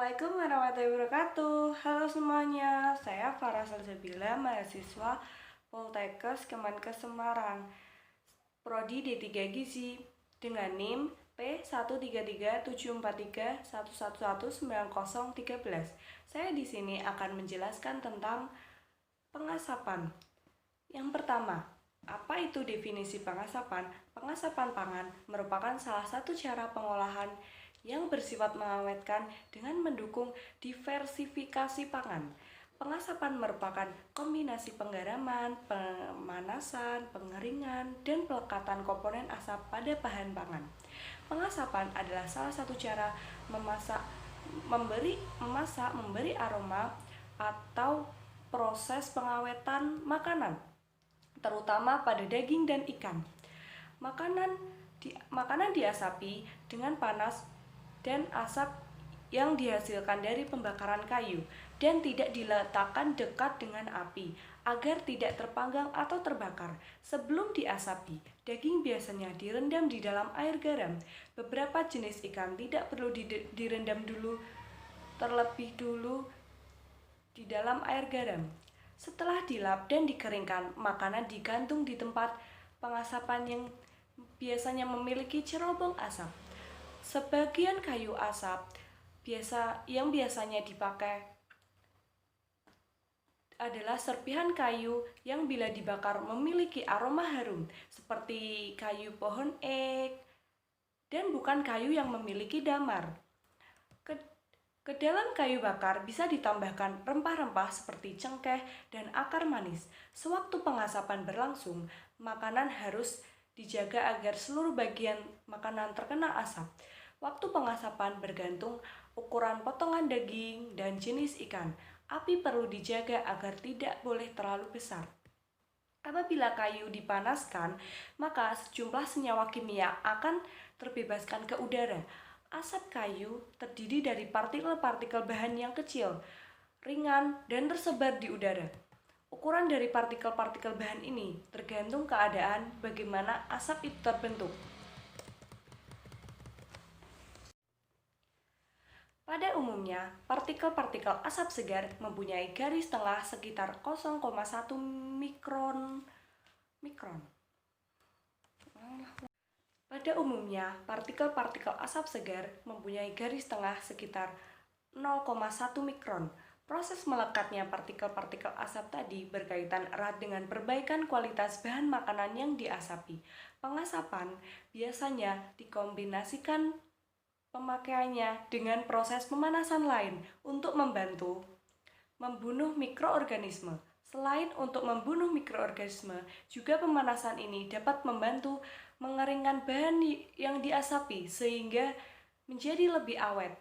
Assalamualaikum warahmatullahi wabarakatuh. Halo semuanya, saya Farah Salsabila, mahasiswa Poltekkes Kemenkes Semarang, Prodi D3 Gizi, dengan NIM P1337431119013. Saya di sini akan menjelaskan tentang pengasapan. Yang pertama, apa itu definisi pengasapan? Pengasapan pangan merupakan salah satu cara pengolahan yang bersifat mengawetkan dengan mendukung diversifikasi pangan. Pengasapan merupakan kombinasi penggaraman, pemanasan, pengeringan, dan pelekatan komponen asap pada bahan pangan. Pengasapan adalah salah satu cara memberi aroma atau proses pengawetan makanan, terutama pada daging dan ikan. Makanan diasapi dengan panas dan asap yang dihasilkan dari pembakaran kayu dan tidak diletakkan dekat dengan api agar tidak terpanggang atau terbakar. Sebelum diasapi, daging biasanya direndam di dalam air garam. Beberapa jenis ikan tidak perlu direndam terlebih dulu di dalam air garam. Setelah dilap dan dikeringkan, makanan digantung di tempat pengasapan yang biasanya memiliki cerobong asap. Sebagian kayu asap yang biasanya dipakai adalah serpihan kayu yang bila dibakar memiliki aroma harum, seperti kayu pohon ek, dan bukan kayu yang memiliki damar. Ke dalam kayu bakar bisa ditambahkan rempah-rempah seperti cengkeh dan akar manis. Sewaktu pengasapan berlangsung, makanan harus dijaga agar seluruh bagian makanan terkena asap. Waktu pengasapan bergantung ukuran potongan daging dan jenis ikan. Api perlu dijaga agar tidak boleh terlalu besar. Apabila kayu dipanaskan, maka sejumlah senyawa kimia akan terbebaskan ke udara. Asap kayu terdiri dari partikel-partikel bahan yang kecil, ringan, dan tersebar di udara. Ukuran dari partikel-partikel bahan ini tergantung keadaan bagaimana asap itu terbentuk. Pada umumnya, partikel-partikel asap segar mempunyai garis tengah sekitar 0,1 mikron. Pada umumnya, partikel-partikel asap segar mempunyai garis tengah sekitar 0,1 mikron. Proses melekatnya partikel-partikel asap tadi berkaitan erat dengan perbaikan kualitas bahan makanan yang diasapi. Pengasapan biasanya dikombinasikan pemakaiannya dengan proses pemanasan lain untuk membantu membunuh mikroorganisme. Selain untuk membunuh mikroorganisme, juga pemanasan ini dapat membantu mengeringkan bahan yang diasapi sehingga menjadi lebih awet.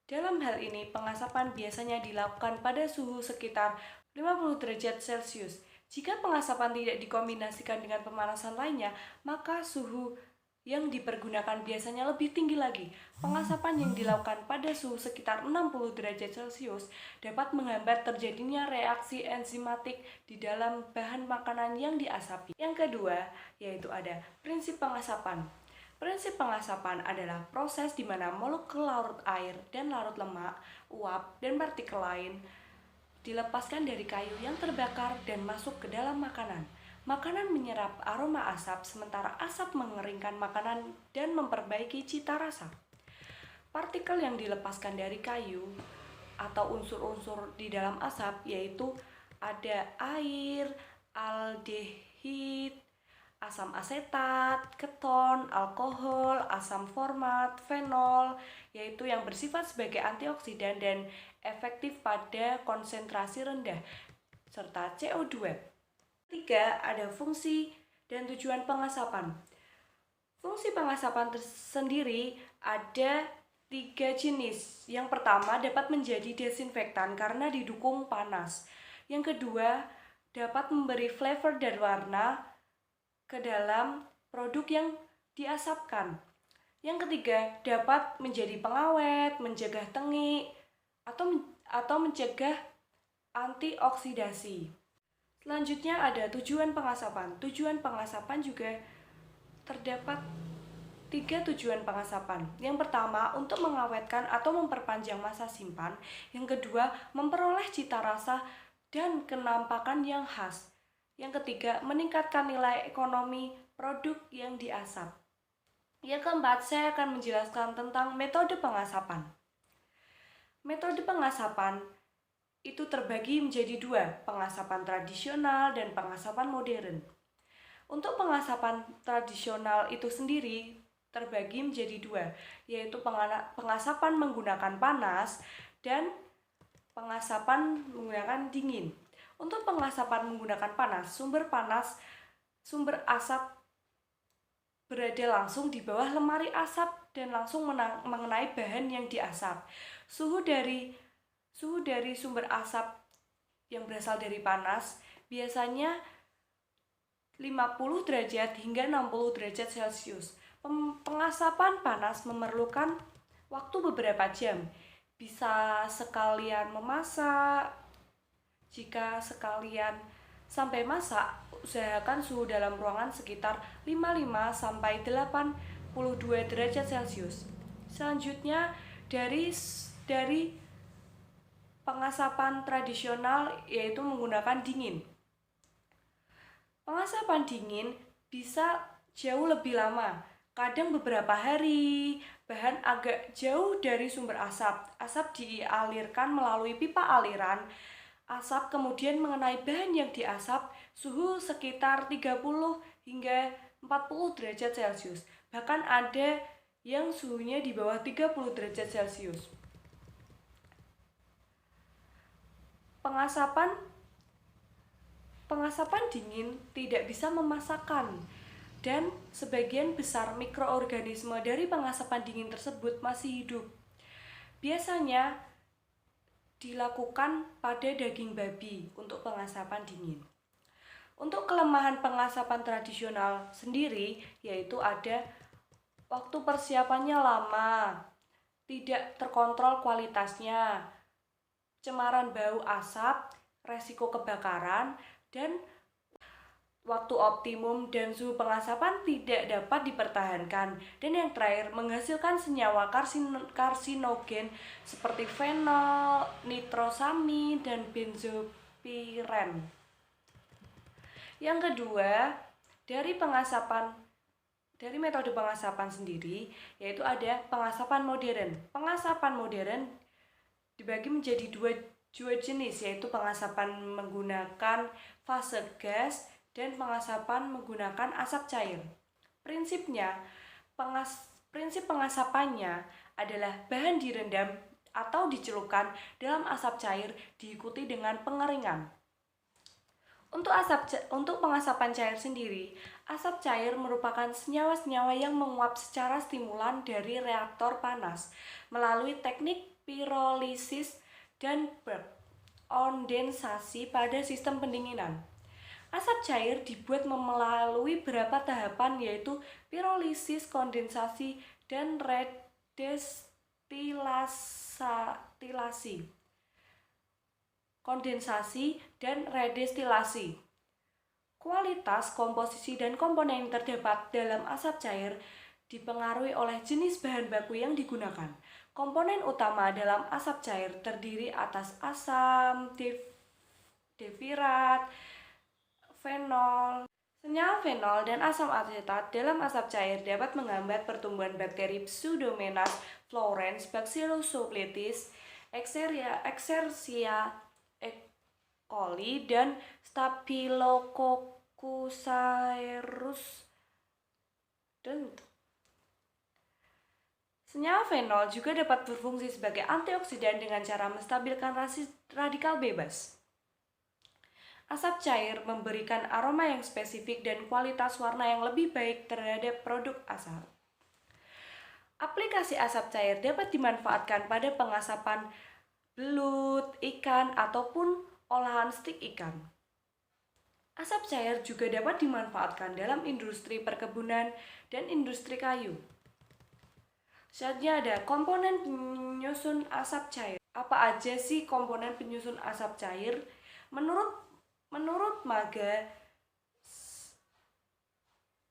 Dalam hal ini, pengasapan biasanya dilakukan pada suhu sekitar 50 derajat Celcius. Jika pengasapan tidak dikombinasikan dengan pemanasan lainnya, maka suhu yang dipergunakan biasanya lebih tinggi lagi. Pengasapan yang dilakukan pada suhu sekitar 60 derajat Celcius dapat menghambat terjadinya reaksi enzimatik di dalam bahan makanan yang diasapi. Yang kedua, yaitu ada prinsip pengasapan. Prinsip pengasapan adalah proses di mana molekul larut air dan larut lemak, uap, dan partikel lain dilepaskan dari kayu yang terbakar dan masuk ke dalam makanan. Makanan menyerap aroma asap, sementara asap mengeringkan makanan dan memperbaiki cita rasa. Partikel yang dilepaskan dari kayu atau unsur-unsur di dalam asap yaitu ada air, aldehid, asam asetat, keton, alkohol, asam format, fenol, yaitu yang bersifat sebagai antioksidan dan efektif pada konsentrasi rendah, serta CO2. Ketiga, ada fungsi dan tujuan pengasapan. Fungsi pengasapan tersendiri ada 3 jenis. Yang pertama, dapat menjadi desinfektan karena didukung panas. Yang kedua, dapat memberi flavor dan warna ke dalam produk yang diasapkan. Yang ketiga, dapat menjadi pengawet, mencegah tengik, atau mencegah antioksidasi. Selanjutnya ada tujuan pengasapan. Tujuan pengasapan juga terdapat Tiga tujuan pengasapan. Yang pertama, untuk mengawetkan atau memperpanjang masa simpan. Yang kedua, memperoleh cita rasa dan kenampakan yang khas. Yang ketiga, meningkatkan nilai ekonomi produk yang diasap. Yang keempat, saya akan menjelaskan tentang metode pengasapan. Metode pengasapan itu terbagi menjadi dua, pengasapan tradisional dan pengasapan modern. Untuk pengasapan tradisional itu sendiri terbagi menjadi dua, yaitu pengasapan menggunakan panas dan pengasapan menggunakan dingin. Untuk pengasapan menggunakan panas, sumber asap berada langsung di bawah lemari asap dan langsung mengenai bahan yang diasap. Suhu dari sumber asap yang berasal dari panas biasanya 50 derajat hingga 60 derajat Celcius. Pengasapan panas memerlukan waktu beberapa jam. Bisa sekalian memasak. Jika sekalian sampai masak, usahakan suhu dalam ruangan sekitar 55 sampai 82 derajat Celcius. Selanjutnya dari pengasapan tradisional yaitu menggunakan dingin. Pengasapan dingin bisa jauh lebih lama, kadang beberapa hari, bahan agak jauh dari sumber asap. Asap dialirkan melalui pipa aliran. Asap kemudian mengenai bahan yang diasap, suhu sekitar 30 hingga 40 derajat Celcius. Bahkan ada yang suhunya di bawah 30 derajat Celcius. Pengasapan dingin tidak bisa memasakkan, dan sebagian besar mikroorganisme dari pengasapan dingin tersebut masih hidup. Biasanya dilakukan pada daging babi untuk pengasapan dingin. Untuk kelemahan pengasapan tradisional sendiri, yaitu ada waktu persiapannya lama, tidak terkontrol kualitasnya, cemaran bau asap, resiko kebakaran, dan waktu optimum dan suhu pengasapan tidak dapat dipertahankan. Dan yang terakhir, menghasilkan senyawa karsinogen seperti fenol, nitrosamin, dan benzopiren. Yang kedua, dari metode pengasapan sendiri, yaitu ada pengasapan modern. Pengasapan modern dibagi menjadi dua jenis, yaitu pengasapan menggunakan fase gas dan pengasapan menggunakan asap cair. Prinsip pengasapannya adalah bahan direndam atau dicelupkan dalam asap cair diikuti dengan pengeringan. Untuk pengasapan cair sendiri, asap cair merupakan senyawa-senyawa yang menguap secara stimulan dari reaktor panas melalui teknik pirolisis dan kondensasi pada sistem pendinginan. Asap cair dibuat melalui beberapa tahapan, yaitu pirolisis, kondensasi, dan redestilasi. Kualitas, komposisi, dan komponen yang terdapat dalam asap cair dipengaruhi oleh jenis bahan baku yang digunakan. Komponen utama dalam asap cair terdiri atas asam devirat, fenol. Senyawa fenol dan asam asetat dalam asap cair dapat menghambat pertumbuhan bakteri Pseudomonas fluorens, Bacillus subtilis, Escherichia coli, dan Staphylococcus aureus. Senyawa fenol juga dapat berfungsi sebagai antioksidan dengan cara menstabilkan radikal bebas. Asap cair memberikan aroma yang spesifik dan kualitas warna yang lebih baik terhadap produk asap. Aplikasi asap cair dapat dimanfaatkan pada pengasapan belut, ikan, ataupun olahan stik ikan. Asap cair juga dapat dimanfaatkan dalam industri perkebunan dan industri kayu. Selanjutnya ada komponen penyusun asap cair. Apa aja sih komponen penyusun asap cair? Menurut MAGA,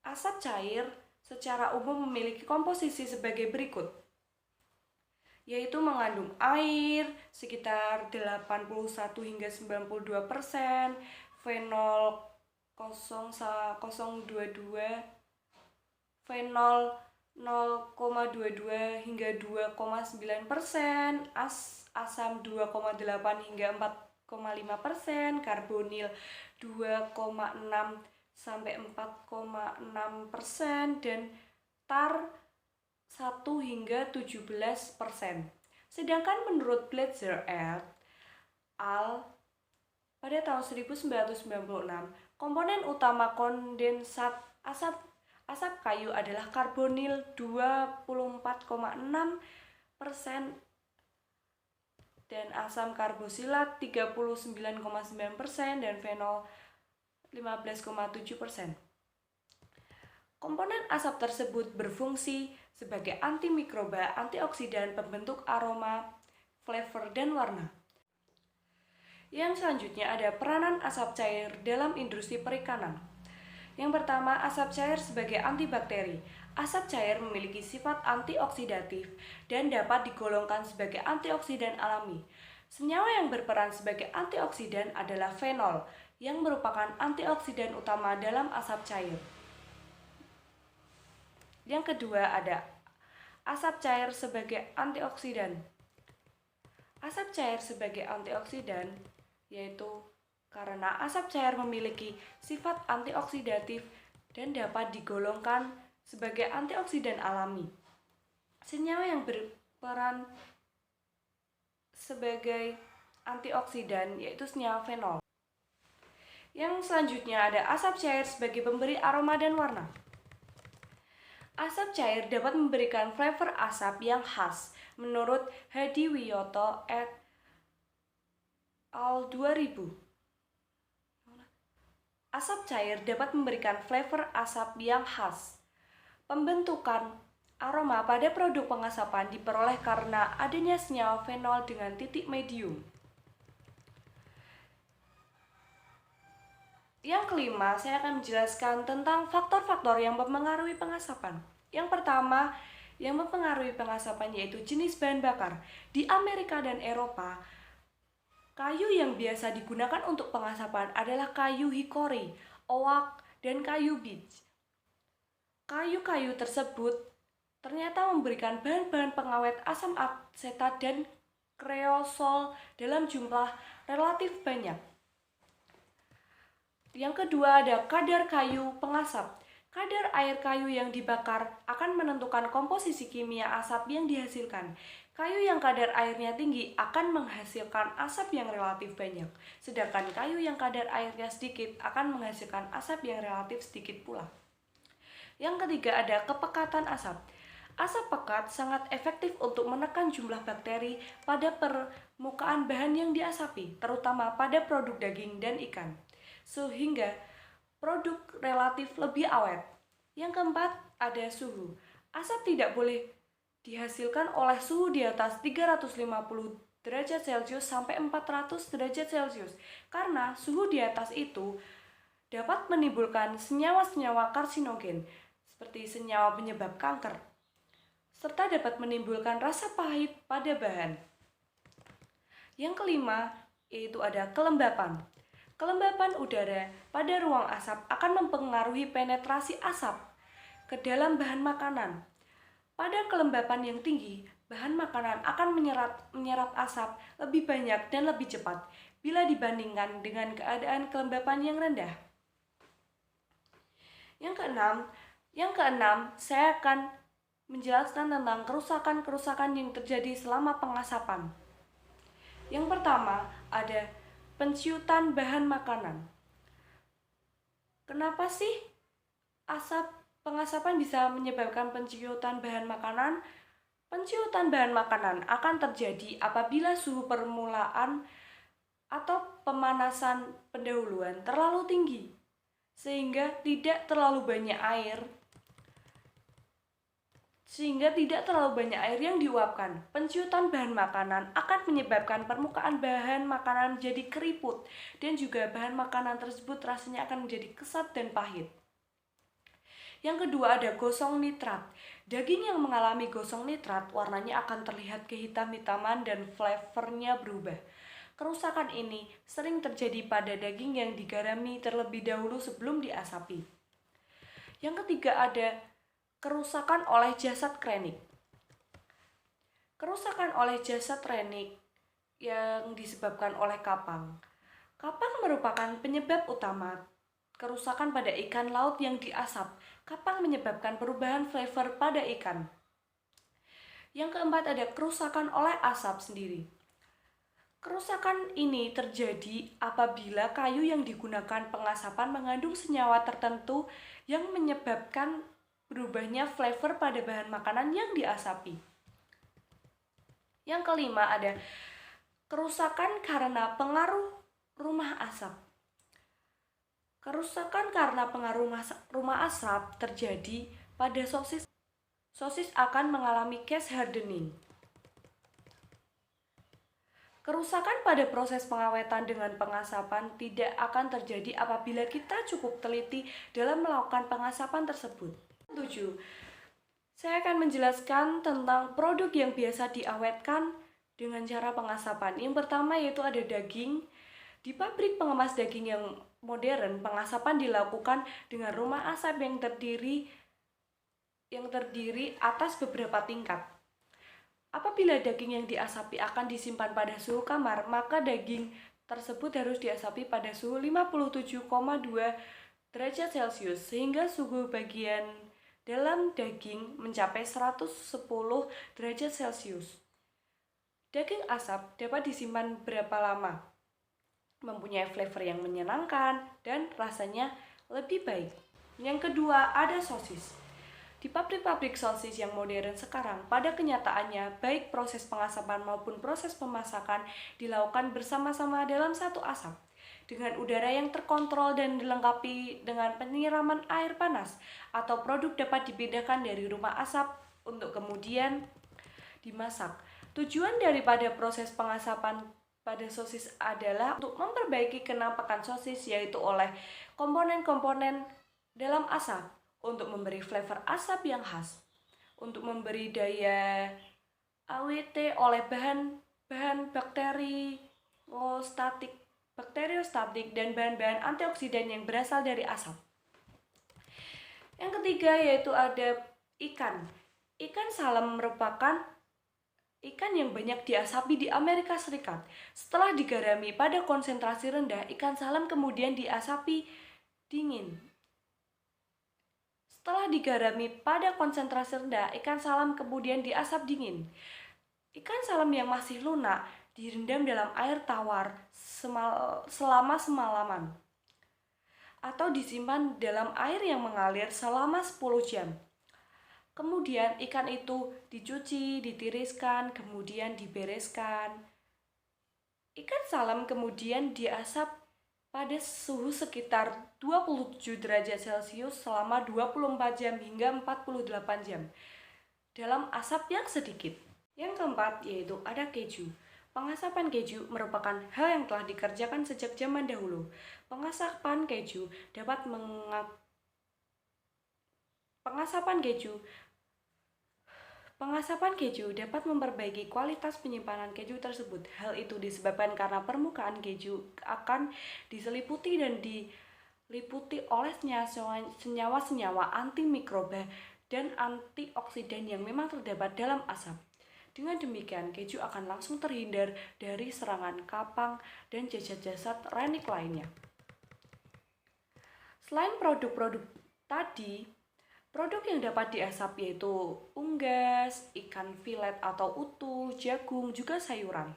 asap cair secara umum memiliki komposisi sebagai berikut, yaitu mengandung air sekitar 81 hingga 92%, fenol 0,22, fenol 0,22 hingga 2,9%, asam 2,8 hingga 4,5%, karbonil 2,6 sampai 4,6%, dan tar 1 hingga 17%. Sedangkan menurut Bletcher et al. Pada tahun 1996, komponen utama kondensat asap kayu adalah karbonil 24,6% dan asam karbosilat 39,9% dan fenol 15,7%. Komponen asap tersebut berfungsi sebagai antimikroba, antioksidan, pembentuk aroma, flavor, dan warna. Yang selanjutnya ada peranan asap cair dalam industri perikanan. Yang pertama, asap cair sebagai antibakteri. Asap cair memiliki sifat antioksidatif dan dapat digolongkan sebagai antioksidan alami. Senyawa yang berperan sebagai antioksidan adalah fenol, yang merupakan antioksidan utama dalam asap cair. Yang kedua ada asap cair sebagai antioksidan. Asap cair sebagai antioksidan yaitu karena asap cair memiliki sifat antioksidatif dan dapat digolongkan sebagai antioksidan alami. Senyawa yang berperan sebagai antioksidan yaitu senyawa fenol. Yang selanjutnya ada asap cair sebagai pemberi aroma dan warna. Asap cair dapat memberikan flavor asap yang khas menurut Hadiwiyoto et al. 2000. Asap cair dapat memberikan flavor asap yang khas. Pembentukan aroma pada produk pengasapan diperoleh karena adanya senyawa fenol dengan titik medium. Yang kelima, saya akan menjelaskan tentang faktor-faktor yang mempengaruhi pengasapan. Yang pertama, yang mempengaruhi pengasapan yaitu jenis bahan bakar. Di Amerika dan Eropa, kayu yang biasa digunakan untuk pengasapan adalah kayu hickory, oak, dan kayu beech. Kayu-kayu tersebut ternyata memberikan bahan-bahan pengawet asam asetat dan kreosol dalam jumlah relatif banyak. Yang kedua ada kadar kayu pengasap. Kadar air kayu yang dibakar akan menentukan komposisi kimia asap yang dihasilkan. Kayu yang kadar airnya tinggi akan menghasilkan asap yang relatif banyak, sedangkan kayu yang kadar airnya sedikit akan menghasilkan asap yang relatif sedikit pula. Yang ketiga ada kepekatan asap. Asap pekat sangat efektif untuk menekan jumlah bakteri pada permukaan bahan yang diasapi, terutama pada produk daging dan ikan, sehingga produk relatif lebih awet. Yang keempat ada suhu. Asap tidak boleh dihasilkan oleh suhu di atas 350 derajat Celcius sampai 400 derajat Celcius, karena suhu di atas itu dapat menimbulkan senyawa-senyawa karsinogen seperti senyawa penyebab kanker, serta dapat menimbulkan rasa pahit pada bahan. Yang kelima yaitu ada kelembapan. Kelembapan udara pada ruang asap akan mempengaruhi penetrasi asap ke dalam bahan makanan. Pada kelembapan yang tinggi, bahan makanan akan menyerap asap lebih banyak dan lebih cepat bila dibandingkan dengan keadaan kelembapan yang rendah. Yang keenam, saya akan menjelaskan tentang kerusakan-kerusakan yang terjadi selama pengasapan. Yang pertama, ada penciutan bahan makanan. Kenapa sih pengasapan bisa menyebabkan penciutan bahan makanan? Penciutan bahan makanan akan terjadi apabila suhu permulaan atau pemanasan pendahuluan terlalu tinggi, sehingga tidak terlalu banyak air yang diuapkan. Penciutan bahan makanan akan menyebabkan permukaan bahan makanan menjadi keriput, dan juga bahan makanan tersebut rasanya akan menjadi kesat dan pahit. Yang kedua ada gosong nitrat. Daging yang mengalami gosong nitrat warnanya akan terlihat kehitam-hitaman dan flavornya berubah. Kerusakan ini sering terjadi pada daging yang digarami terlebih dahulu sebelum diasapi. Yang ketiga ada kerusakan oleh jasad krenik. Kerusakan oleh jasad krenik yang disebabkan oleh kapang. Kapang merupakan penyebab utama kerusakan pada ikan laut yang diasap. Kapang menyebabkan perubahan flavor pada ikan. Yang keempat ada kerusakan oleh asap sendiri. Kerusakan ini terjadi apabila kayu yang digunakan pengasapan mengandung senyawa tertentu yang menyebabkan berubahnya flavor pada bahan makanan yang diasapi. Yang kelima ada kerusakan karena pengaruh rumah asap. Kerusakan karena pengaruh rumah asap terjadi pada sosis. Sosis akan mengalami case hardening. Kerusakan pada proses pengawetan dengan pengasapan tidak akan terjadi apabila kita cukup teliti dalam melakukan pengasapan tersebut. 7. Saya akan menjelaskan tentang produk yang biasa diawetkan dengan cara pengasapan. Yang pertama yaitu ada daging. Di pabrik pengemas daging yang modern, pengasapan dilakukan dengan rumah asap yang terdiri atas beberapa tingkat. Apabila daging yang diasapi akan disimpan pada suhu kamar, maka daging tersebut harus diasapi pada suhu 57,2 derajat Celcius sehingga suhu bagian dalam daging mencapai 110 derajat Celcius. Daging asap dapat disimpan berapa lama? Mempunyai flavor yang menyenangkan dan rasanya lebih baik. Yang kedua ada sosis. Di pabrik-pabrik sosis yang modern sekarang, pada kenyataannya baik proses pengasapan maupun proses pemasakan dilakukan bersama-sama dalam satu asap dengan udara yang terkontrol dan dilengkapi dengan penyiraman air panas, atau produk dapat dipindahkan dari rumah asap untuk kemudian dimasak. Tujuan daripada proses pengasapan pada sosis adalah untuk memperbaiki kenampakan sosis, yaitu oleh komponen-komponen dalam asap, untuk memberi flavor asap yang khas, untuk memberi daya AWT oleh bahan bakteriostatik dan bahan-bahan antioksidan yang berasal dari asap. Yang ketiga yaitu ada ikan. Ikan salam merupakan ikan yang banyak diasapi di Amerika Serikat. Setelah digarami pada konsentrasi rendah, ikan salam kemudian diasapi dingin. Setelah digarami pada konsentrasi rendah, ikan salam kemudian diasap dingin. Ikan salam yang masih lunak direndam dalam air tawar selama semalaman, atau disimpan dalam air yang mengalir selama 10 jam. Kemudian ikan itu dicuci, ditiriskan, kemudian dibereskan. Ikan salam kemudian diasap pada suhu sekitar 27 derajat Celcius selama 24 jam hingga 48 jam dalam asap yang sedikit. Yang keempat yaitu ada keju. Pengasapan keju merupakan hal yang telah dikerjakan sejak zaman dahulu. Pengasapan keju dapat memperbaiki kualitas penyimpanan keju tersebut. Hal itu disebabkan karena permukaan keju akan diseliputi dan diliputi oleh senyawa-senyawa antimikroba dan antioksidan yang memang terdapat dalam asap. Dengan demikian, keju akan langsung terhindar dari serangan kapang dan jasad-jasad renik lainnya. Selain produk-produk tadi, produk yang dapat diasap yaitu unggas, ikan filet atau utuh, jagung, juga sayuran.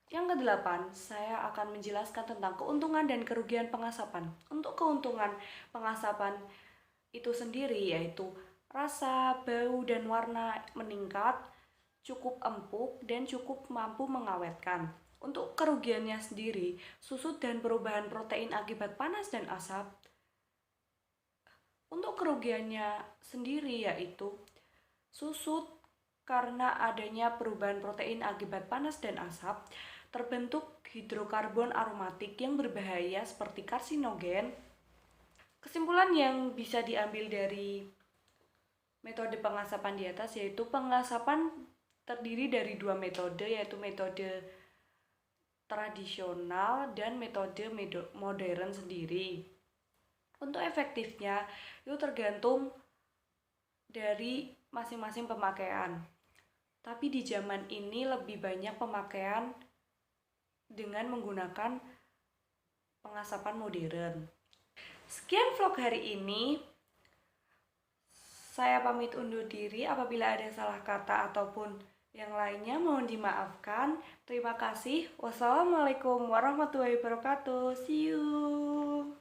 Yang kedelapan, saya akan menjelaskan tentang keuntungan dan kerugian pengasapan. Untuk keuntungan pengasapan itu sendiri yaitu rasa, bau, dan warna meningkat, cukup empuk, dan cukup mampu mengawetkan. Untuk kerugiannya sendiri, susut dan perubahan protein akibat panas dan asap. Untuk kerugiannya sendiri yaitu susut karena adanya perubahan protein akibat panas dan asap, terbentuk hidrokarbon aromatik yang berbahaya seperti karsinogen, Kesimpulan yang bisa diambil dari metode pengasapan di atas yaitu pengasapan terdiri dari dua metode, yaitu metode tradisional dan metode modern sendiri. Untuk efektifnya itu tergantung dari masing-masing pemakaian. Tapi di zaman ini lebih banyak pemakaian dengan menggunakan pengasapan modern. Sekian vlog hari ini. Saya pamit undur diri. Apabila ada salah kata ataupun yang lainnya mohon dimaafkan. Terima kasih. Wassalamualaikum warahmatullahi wabarakatuh. See you.